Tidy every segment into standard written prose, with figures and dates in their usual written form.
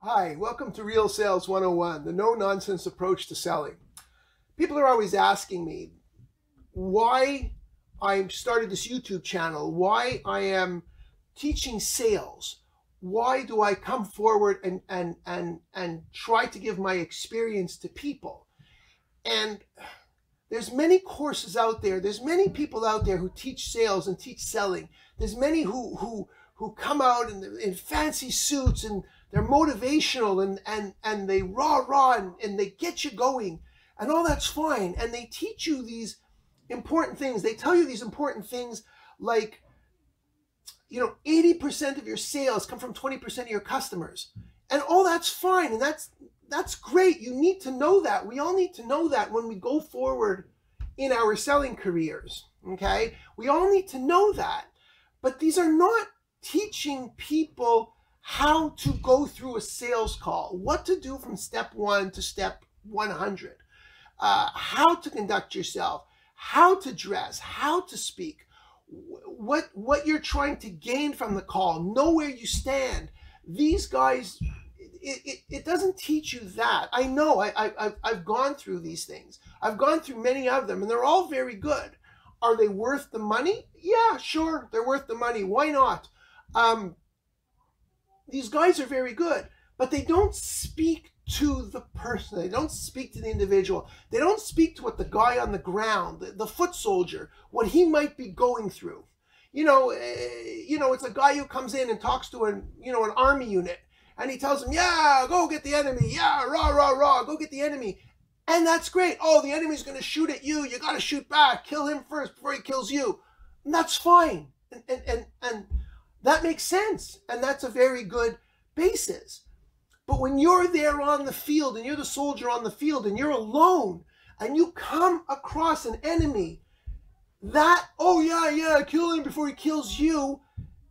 Hi, welcome to Real Sales 101, the no-nonsense approach to selling. People are always asking me why I started this YouTube channel, why I am teaching sales, why do I come forward and try to give my experience to people. And there's many courses out there, there's many people out there who teach sales and teach selling. There's many who come out in fancy suits and they're motivational and they rah and they get you going and all that's fine. And they teach you these important things. They tell you these important things like, 80% of your sales come from 20% of your customers. And all that's fine. And that's great. You need to know that. We all need to know that when we go forward in our selling careers. Okay? We all need to know that. But these are not teaching people how to go through a sales call, what to do from step 1 to step 100, how to conduct yourself, how to dress, how to speak, what you're trying to gain from the call, know where you stand. These guys, it doesn't teach you that. I know, I've gone through these things. I've gone through many of them, and they're all very good. Are they worth the money? Yeah, sure, they're worth the money. Why not? These guys are very good, but they don't speak to the person. They don't speak to the individual. They don't speak to what the guy on the ground, the foot soldier, what he might be going through. It's a guy who comes in and talks to an army unit, and he tells them, yeah, go get the enemy. Yeah, rah, rah, rah, go get the enemy. And that's great. Oh, the enemy's going to shoot at you. You got to shoot back. Kill him first before he kills you. And that's fine. And that makes sense. And that's a very good basis. But when you're there on the field and you're the soldier on the field and you're alone and you come across an enemy that, oh yeah, kill him before he kills you,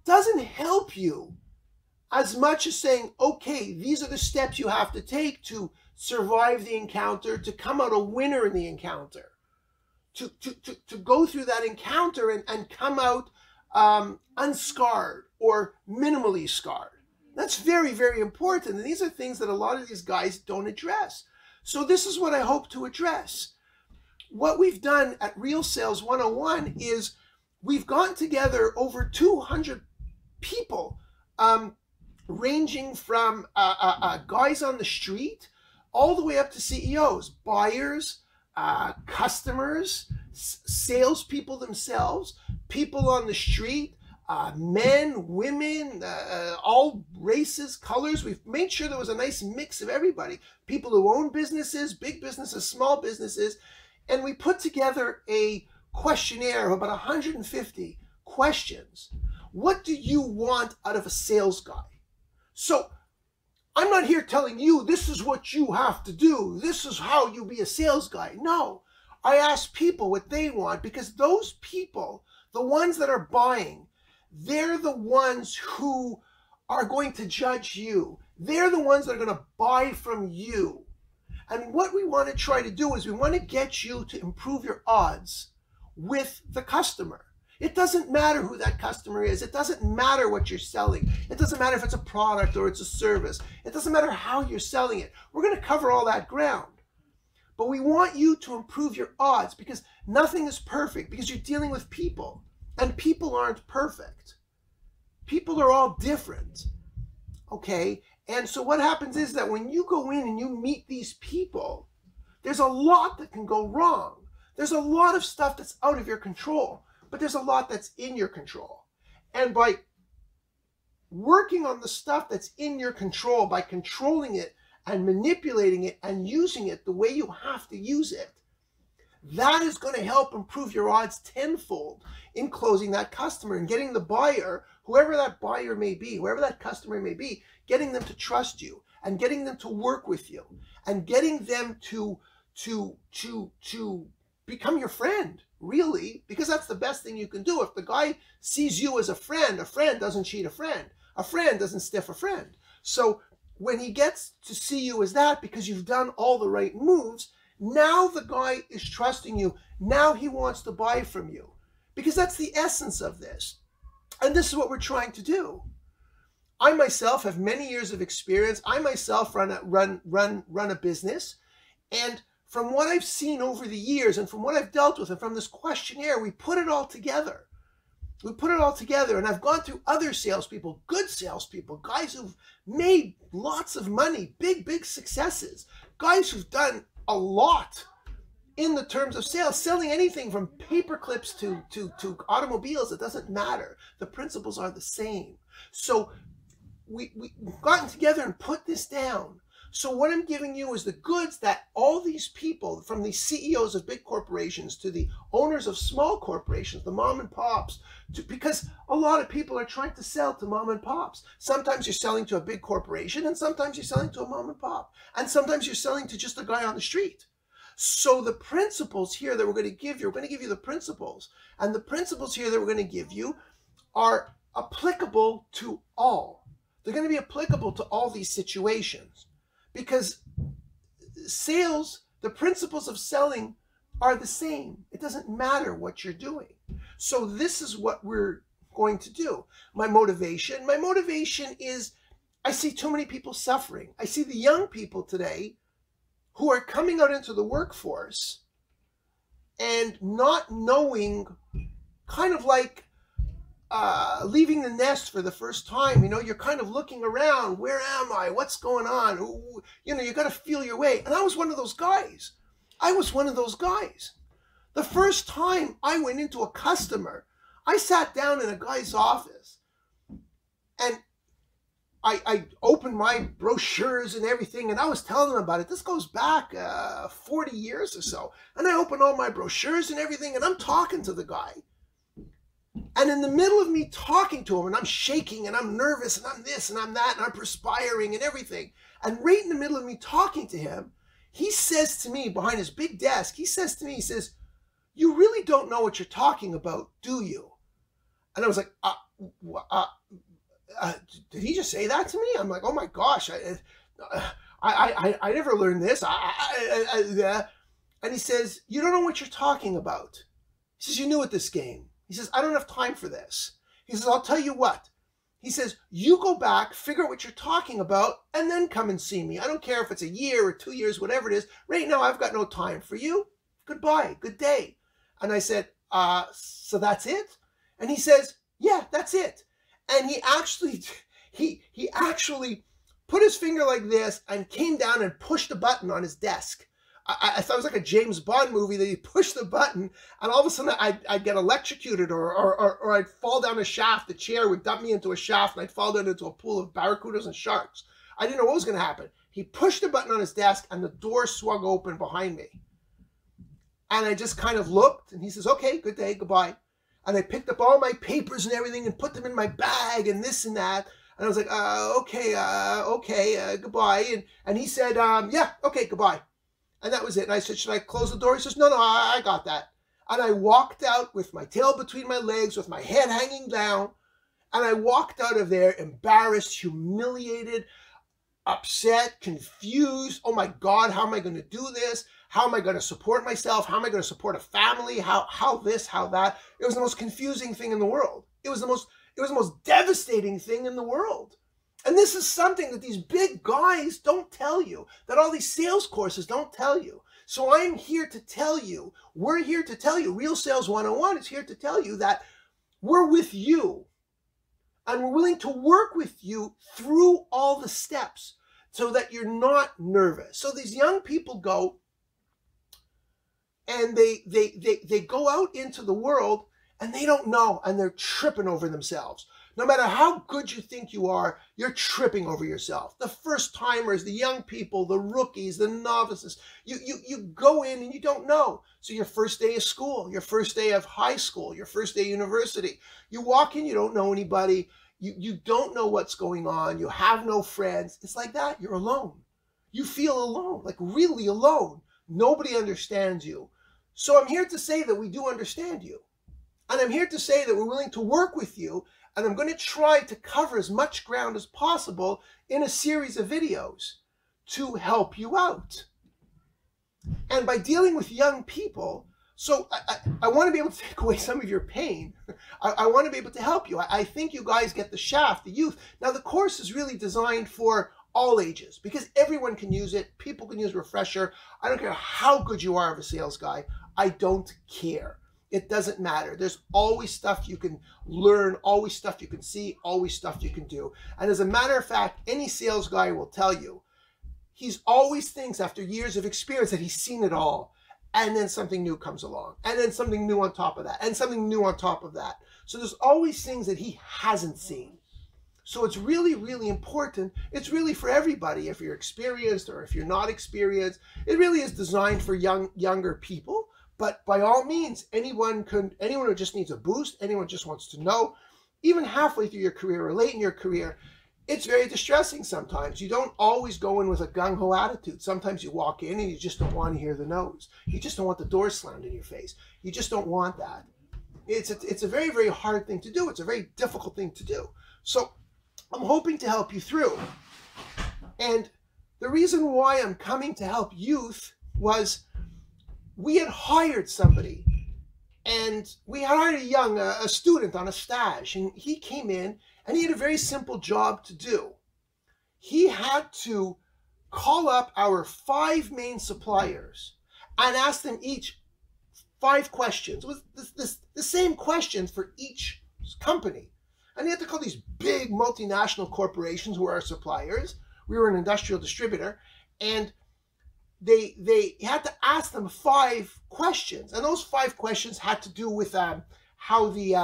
doesn't help you as much as saying, okay, these are the steps you have to take to survive the encounter, to come out a winner in the encounter, to go through that encounter and come out unscarred or minimally scarred. That's very, very important. And these are things that a lot of these guys don't address. So this is what I hope to address. What we've done at Real Sales 101 is we've gotten together over 200 people, ranging from guys on the street all the way up to CEOs, buyers, customers, salespeople themselves, people on the street, men, women, all races, colors. We've made sure there was a nice mix of everybody. People who own businesses, big businesses, small businesses. And we put together a questionnaire of about 150 questions. What do you want out of a sales guy? So I'm not here telling you this is what you have to do. This is how you be a sales guy. No, I ask people what they want, because those people, the ones that are buying, they're the ones who are going to judge you. They're the ones that are going to buy from you. And what we want to try to do is we want to get you to improve your odds with the customer. It doesn't matter who that customer is. It doesn't matter what you're selling. It doesn't matter if it's a product or it's a service. It doesn't matter how you're selling it. We're going to cover all that ground. But we want you to improve your odds, because nothing is perfect, because you're dealing with people. And people aren't perfect. People are all different. Okay? And so what happens is that when you go in and you meet these people, there's a lot that can go wrong. There's a lot of stuff that's out of your control, but there's a lot that's in your control. And by working on the stuff that's in your control, by controlling it and manipulating it and using it the way you have to use it, that is going to help improve your odds tenfold in closing that customer and getting the buyer, whoever that buyer may be, whoever that customer may be, getting them to trust you and getting them to work with you and getting them to become your friend, really, because that's the best thing you can do. If the guy sees you as a friend doesn't cheat a friend doesn't stiff a friend. So when he gets to see you as that, because you've done all the right moves, now the guy is trusting you. Now he wants to buy from you, because that's the essence of this. And this is what we're trying to do. I myself have many years of experience. I myself run a business. And from what I've seen over the years and from what I've dealt with and from this questionnaire, we put it all together. We put it all together, and I've gone through other salespeople, good salespeople, guys who've made lots of money, big successes, guys who've done a lot in the terms of sales, selling anything from paper clips to automobiles. It doesn't matter. The principles are the same. So we've gotten together and put this down. So what I'm giving you is the goods that all these people, from the CEOs of big corporations to the owners of small corporations, the mom and pops, because a lot of people are trying to sell to mom and pops. Sometimes you're selling to a big corporation, and sometimes you're selling to a mom and pop. And sometimes you're selling to just a guy on the street. So the principles here that we're going to give you, we're going to give you the principles. And the principles here that we're going to give you are applicable to all. They're going to be applicable to all these situations. Because sales, the principles of selling are the same. It doesn't matter what you're doing. So this is what we're going to do. My motivation is I see too many people suffering. I see the young people today who are coming out into the workforce and not knowing, kind of like leaving the nest for the first time. You know, you're kind of looking around. Where am I? What's going on? You know, you got to feel your way. And I was one of those guys. The first time I went into a customer, I sat down in a guy's office and I opened my brochures and everything, and I was telling them about it. This goes back 40 years or so. And I opened all my brochures and everything, and I'm talking to the guy. And in the middle of me talking to him, and I'm shaking, and I'm nervous, and I'm this, and I'm that, and I'm perspiring and everything. And right in the middle of me talking to him, he says to me, behind his big desk, he says, "You really don't know what you're talking about, do you?" And I was like, did he just say that to me? I'm like, oh my gosh, I never learned this. And he says, "You don't know what you're talking about." He says, "You're new at this game." He says, "I don't have time for this." He says, "I'll tell you what." He says, "You go back, figure out what you're talking about, and then come and see me. I don't care if it's a year or 2 years, whatever it is. Right now, I've got no time for you. Goodbye, good day." And I said, "So that's it?" And he says, "Yeah, that's it." And he actually put his finger like this and came down and pushed a button on his desk. I thought it was like a James Bond movie that he pushed the button, and all of a sudden I'd get electrocuted, or I'd fall down a shaft. The chair would dump me into a shaft, and I'd fall down into a pool of barracudas and sharks. I didn't know what was going to happen. He pushed the button on his desk, and the door swung open behind me. And I just kind of looked, and he says, "Okay, good day, goodbye." And I picked up all my papers and everything and put them in my bag and this and that. And I was like, okay, goodbye. And he said, "Yeah, okay, goodbye." And that was it. And I said, "Should I close the door?" He says, No, I got that." And I walked out with my tail between my legs, with my head hanging down. And I walked out of there embarrassed, humiliated, upset, confused. Oh my God, how am I going to do this? How am I going to support myself? How am I going to support a family? How this, how that? It was the most confusing thing in the world. It was the most devastating thing in the world. And this is something that these big guys don't tell you, that all these sales courses don't tell you. So I'm here to tell you, we're here to tell you, Real Sales 101 is here to tell you that we're with you. And we're willing to work with you through all the steps so that you're not nervous. So these young people go and they go out into the world and they don't know, and they're tripping over themselves. No matter how good you think you are, you're tripping over yourself. The first timers, the young people, the rookies, the novices, you go in and you don't know. So your first day of school, your first day of high school, your first day of university, you walk in, you don't know anybody. You don't know what's going on. You have no friends. It's like that. You're alone. You feel alone, like really alone. Nobody understands you. So I'm here to say that we do understand you. And I'm here to say that we're willing to work with you. And I'm going to try to cover as much ground as possible in a series of videos to help you out. And by dealing with young people, So I want to be able to take away some of your pain. I want to be able to help you. I think you guys get the shaft, the youth. Now, the course is really designed for all ages because everyone can use it. People can use Refresher. I don't care how good you are of a sales guy. I don't care. It doesn't matter. There's always stuff you can learn, always stuff you can see, always stuff you can do. And as a matter of fact, any sales guy will tell you, he's always thinks after years of experience that he's seen it all. And then something new comes along, and then something new on top of that, and something new on top of that. So there's always things that he hasn't seen. So it's really, really important. It's really for everybody, if you're experienced or if you're not experienced. It really is designed for younger people. But by all means, anyone who just needs a boost, anyone just wants to know, even halfway through your career or late in your career, it's very distressing sometimes. You don't always go in with a gung-ho attitude. Sometimes you walk in and you just don't want to hear the no's. You just don't want the door slammed in your face. You just don't want that. It's a very, very hard thing to do. It's a very difficult thing to do. So I'm hoping to help you through. And the reason why I'm coming to help youth was we had hired somebody. And we hired a student on a stage. And he came in. And he had a very simple job to do. He had to call up our 5 main suppliers and ask them each 5 questions. It was the same questions for each company. And he had to call these big multinational corporations who are our suppliers. We were an industrial distributor. And they had to ask them 5 questions. And those 5 questions had to do with how the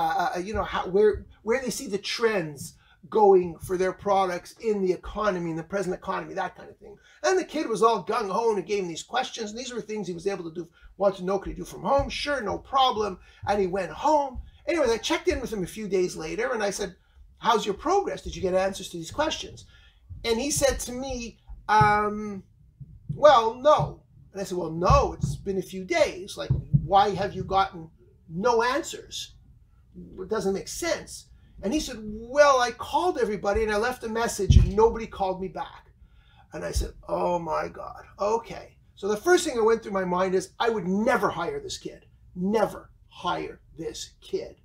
where they see the trends going for their products in the economy, in the present economy, that kind of thing. And the kid was all gung-ho and gave him these questions, and these were things he was able to do, wanted to know, could he do from home? Sure, no problem. And he went home. Anyways, I checked in with him a few days later, and I said, how's your progress? Did you get answers to these questions? And he said to me, well, no. And I said, well, no, it's been a few days. Like, why have you gotten no answers? It doesn't make sense. And he said, well, I called everybody and I left a message and nobody called me back. And I said, oh my God, okay. So the first thing that went through my mind is I would never hire this kid. Never hire this kid.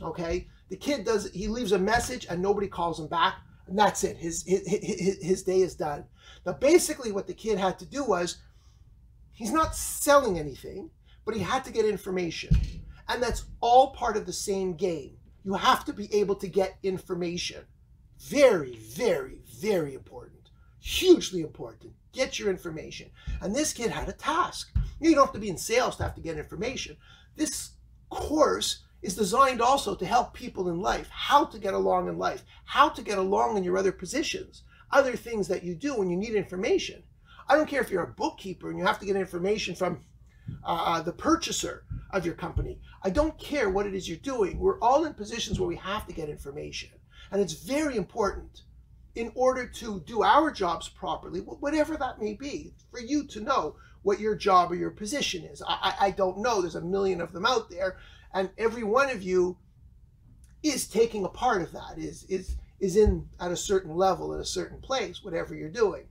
Okay? The kid he leaves a message and nobody calls him back. And that's it. His day is done. Now, basically what the kid had to do was, he's not selling anything, but he had to get information. And that's all part of the same game. You have to be able to get information. Very, very, very important. Hugely important. Get your information. And this kid had a task. You don't have to be in sales to have to get information. This course is designed also to help people in life, how to get along in life, how to get along in your other positions, other things that you do when you need information. I don't care if you're a bookkeeper and you have to get information from the purchaser of your company. I don't care what it is you're doing. We're all in positions where we have to get information. And it's very important in order to do our jobs properly, whatever that may be, for you to know what your job or your position is. I don't know. There's a million of them out there. And every one of you is taking a part of that, is in at a certain level, at a certain place, whatever you're doing.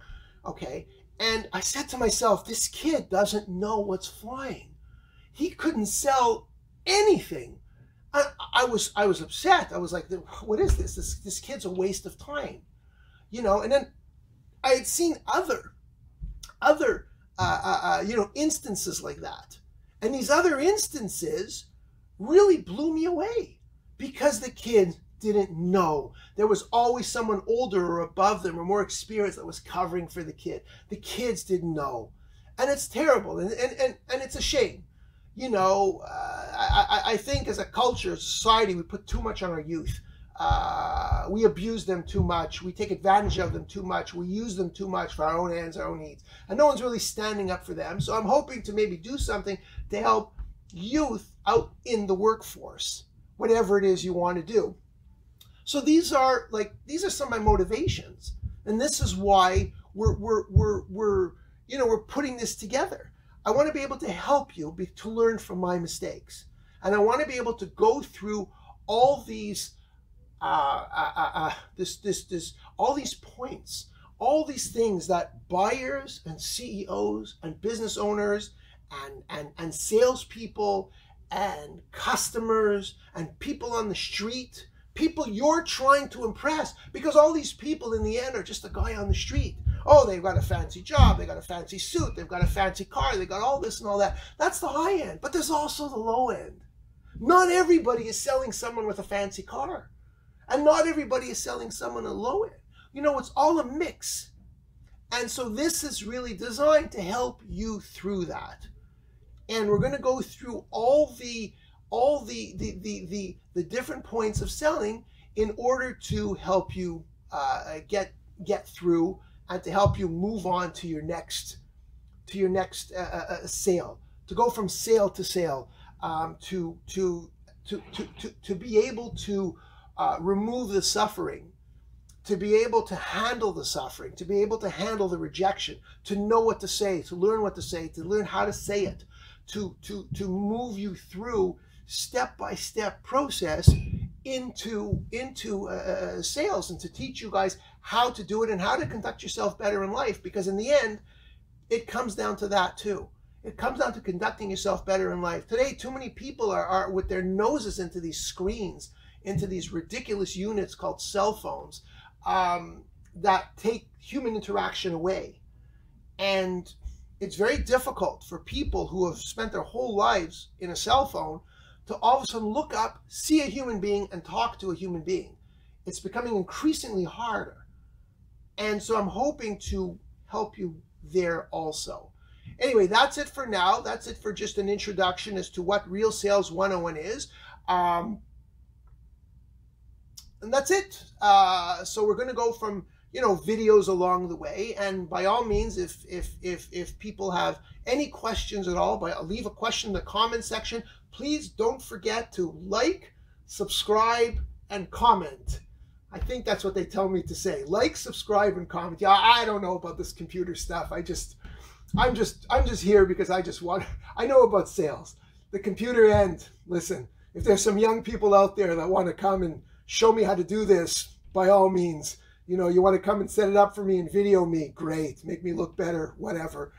Okay? And I said to myself, this kid doesn't know what's flying. He couldn't sell anything. I was upset. I was like, what is this? This kid's a waste of time. You know, and then I had seen other instances like that. And these other instances really blew me away because the kid didn't know. There was always someone older or above them or more experienced that was covering for the kid. The kids didn't know. And it's terrible. And it's a shame. You know, I think as a culture, as a society, we put too much on our youth. We abuse them too much. We take advantage of them too much. We use them too much for our own ends, our own needs. And no one's really standing up for them. So I'm hoping to maybe do something to help youth out in the workforce, whatever it is you want to do. So these are some of my motivations, and this is why we're putting this together. I want to be able to help you to learn from my mistakes, and I want to be able to go through all these all these points, all these things that buyers and CEOs and business owners and salespeople and customers and people on the street, people you're trying to impress, because all these people in the end are just a guy on the street. Oh, they've got a fancy job, they got a fancy suit, they've got a fancy car, they got all this and all that. That's the high end, but there's also the low end. Not everybody is selling someone with a fancy car, and not everybody is selling someone a low end. You know, it's all a mix. And so this is really designed to help you through that. And we're going to go through all the different points of selling in order to help you get through and to help you move on to your next sale, to go from sale to sale, to be able to remove the suffering, to be able to handle the suffering, to be able to handle the rejection, to know what to say, to learn what to say, to learn how to say it, to move you through step-by-step process into sales, and to teach you guys how to do it and how to conduct yourself better in life. Because in the end, it comes down to that too. It comes down to conducting yourself better in life. Today, too many people are with their noses into these screens, into these ridiculous units called cell phones, that take human interaction away. And it's very difficult for people who have spent their whole lives in a cell phone to all of a sudden look up, see a human being, and talk to a human being. It's becoming increasingly harder. And so I'm hoping to help you there also. Anyway, that's it for now. That's it for just an introduction as to what Real Sales 101 is. And that's it. So we're going to go from, videos along the way. And by all means, if people have any questions at all, leave a question in the comment section. Please don't forget to like, subscribe, and comment. I think that's what they tell me to say. Like, subscribe, and comment. Yeah, I don't know about this computer stuff. I'm just here because I know about sales. The computer end, listen, if there's some young people out there that want to come and show me how to do this, by all means, you want to come and set it up for me and video me, great, make me look better, whatever,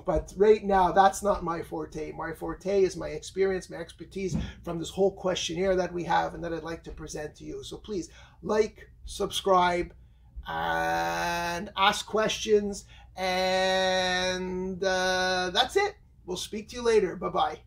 but right now, that's not my forte. My forte is my experience, my expertise from this whole questionnaire that we have and that I'd like to present to you. So please like, subscribe, and ask questions, and that's it. We'll speak to you later. Bye-bye.